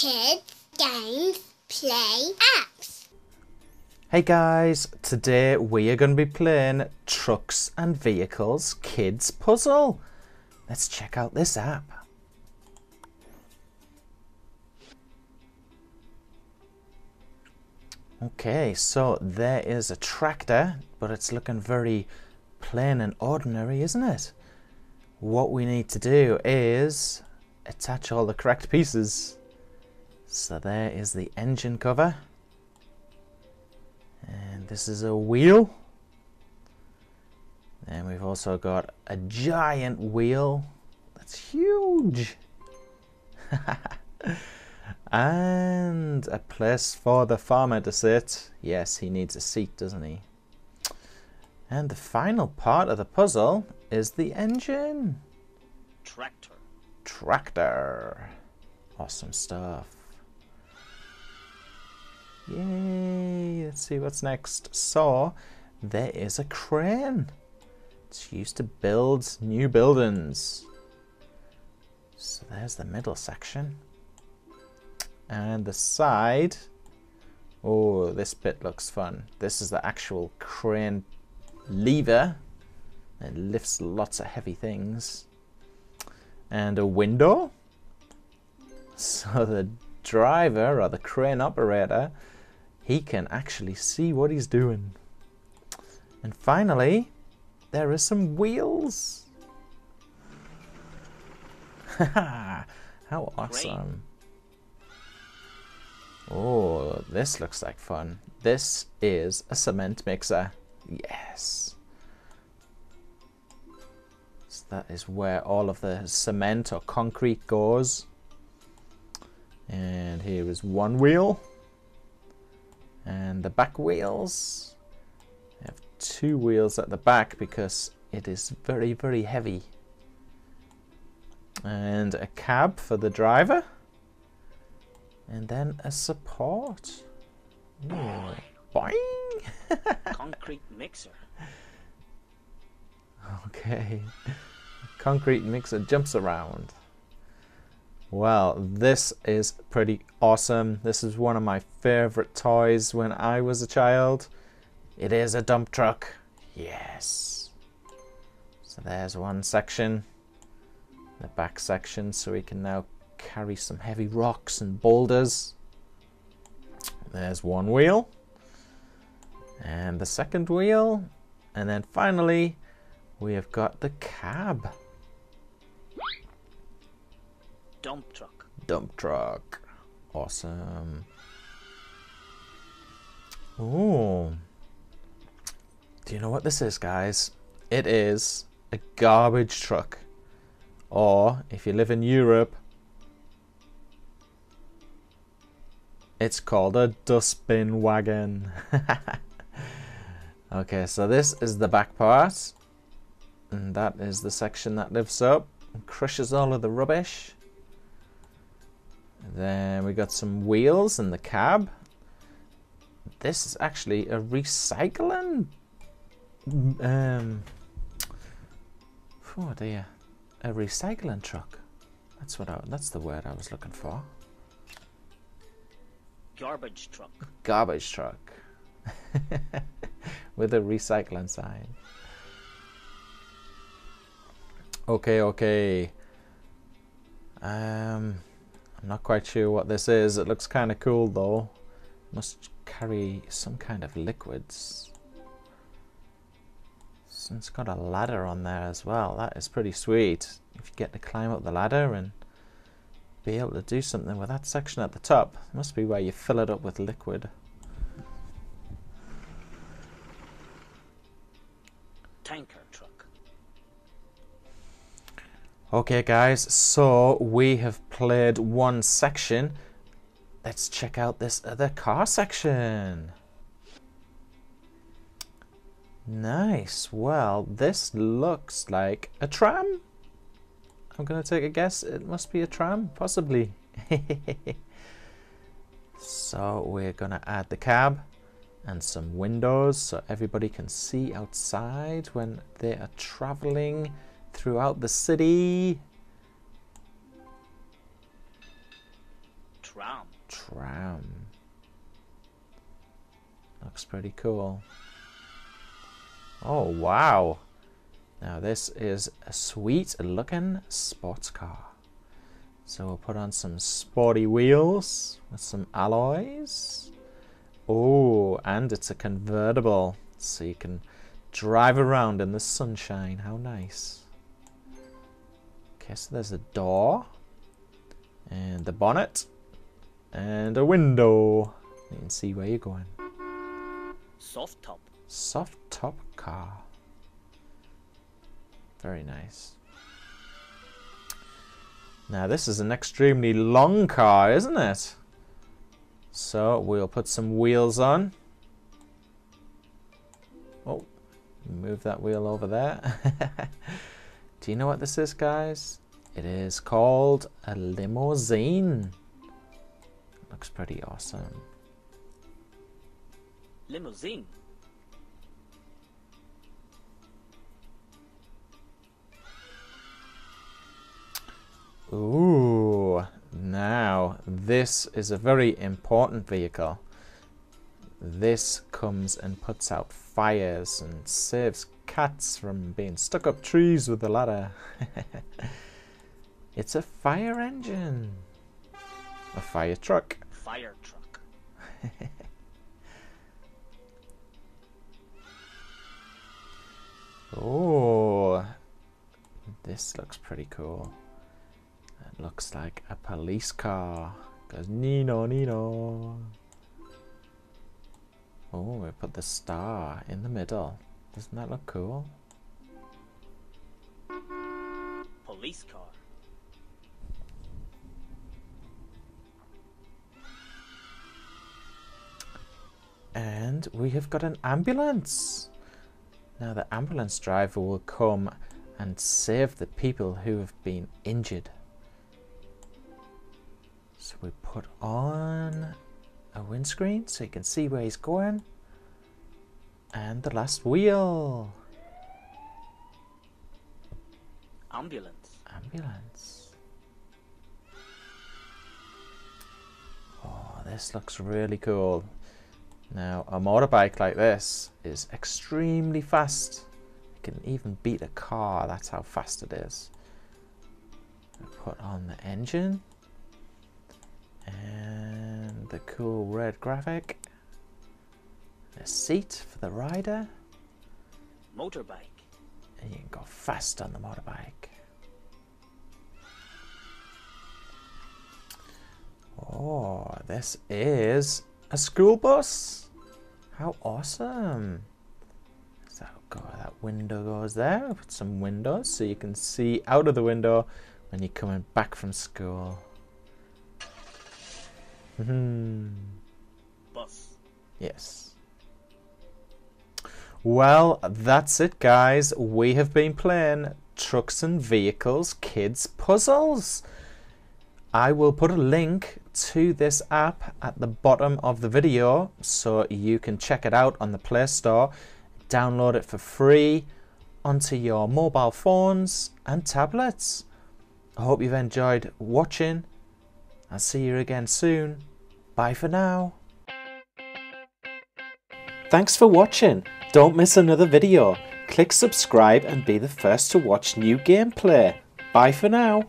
Kids, games, play, apps. Hey guys, today we are going to be playing Trucks and Vehicles Kids Puzzle. Let's check out this app. Okay, so there is a tractor, but it's looking very plain and ordinary, isn't it? What we need to do is attach all the correct pieces. So there is the engine cover. And this is a wheel. And we've also got a giant wheel. That's huge. And a place for the farmer to sit. Yes, he needs a seat, doesn't he? And the final part of the puzzle is the engine. Tractor. Tractor. Awesome stuff. Yay! Let's see what's next. So, there is a crane. It's used to build new buildings. So there's the middle section. And the side. Oh, this bit looks fun. This is the actual crane lever. It lifts lots of heavy things. And a window. So the driver or the crane operator, he can actually see what he's doing. And finally, there are some wheels. How awesome. Oh, this looks like fun. This is a cement mixer. Yes. So that is where all of the cement or concrete goes. And here is one wheel. And the back wheels. I have two wheels at the back because it is very, very heavy. And a cab for the driver. And then a support. Ooh. Boing! Concrete mixer. Okay. Concrete mixer jumps around. Well, this is pretty awesome. This is one of my favorite toys when I was a child. It is a dump truck. Yes. So there's one section. The back section, so we can now carry some heavy rocks and boulders. There's one wheel. And the second wheel. And then finally, we have got the cab. Dump truck. Dump truck. Awesome. Oh. Do you know what this is, guys? It is a garbage truck. Or, if you live in Europe, it's called a dustbin wagon. Okay, so this is the back part. And that is the section that lifts up and crushes all of the rubbish. Then we got some wheels in the cab. This is actually a recycling. Oh dear, a recycling truck. That's the word I was looking for. Garbage truck. Garbage truck. With a recycling sign. Okay. I'm not quite sure what this is. It looks kind of cool though. Must carry some kind of liquids. So it's got a ladder on there as well. That is pretty sweet. If you get to climb up the ladder and be able to do something with that section at the top. Must be where you fill it up with liquid. Tanker truck. Okay guys, so we have played one section. Let's check out this other car section. Nice. Well, this looks like a tram. I'm gonna take a guess. It must be a tram, possibly. So we're gonna add the cab and some windows so everybody can see outside when they are traveling throughout the city. Tram. Tram. Looks pretty cool. Oh, wow. Now this is a sweet looking sports car. So we'll put on some sporty wheels with some alloys. Oh, and it's a convertible, so you can drive around in the sunshine. How nice. Okay, so there's a door, and the bonnet, and a window. You can see where you're going. Soft top. Soft top car. Very nice. Now this is an extremely long car, isn't it? So we'll put some wheels on. Oh, move that wheel over there. Do you know what this is, guys? It is called a limousine. Looks pretty awesome. Limousine. Ooh, now this is a very important vehicle. This comes and puts out fires and saves cats from being stuck up trees with a ladder. It's a fire engine. A fire truck. Fire truck. Oh, this looks pretty cool. It looks like a police car. Goes Nino, Nino. Oh, we put the star in the middle. Doesn't that look cool? Police car. And we have got an ambulance. Now the ambulance driver will come and save the people who have been injured. So we put on a windscreen so you can see where he's going. And the last wheel. Ambulance. Ambulance. Oh, this looks really cool. Now, a motorbike like this is extremely fast. It can even beat a car, that's how fast it is. Put on the engine. And the cool red graphic. A seat for the rider. Motorbike. And you can go fast on the motorbike. Oh, this is a school bus. How awesome. So that window goes there. Put some windows so you can see out of the window when you're coming back from school. Bus. Yes. Well, that's it, guys. We have been playing Trucks and Vehicles Kids Puzzles. I will put a link to this app at the bottom of the video so you can check it out on the Play Store. Download it for free onto your mobile phones and tablets. I hope you've enjoyed watching. I'll see you again soon. Bye for now. Thanks for watching. Don't miss another video. Click subscribe and be the first to watch new gameplay. Bye for now.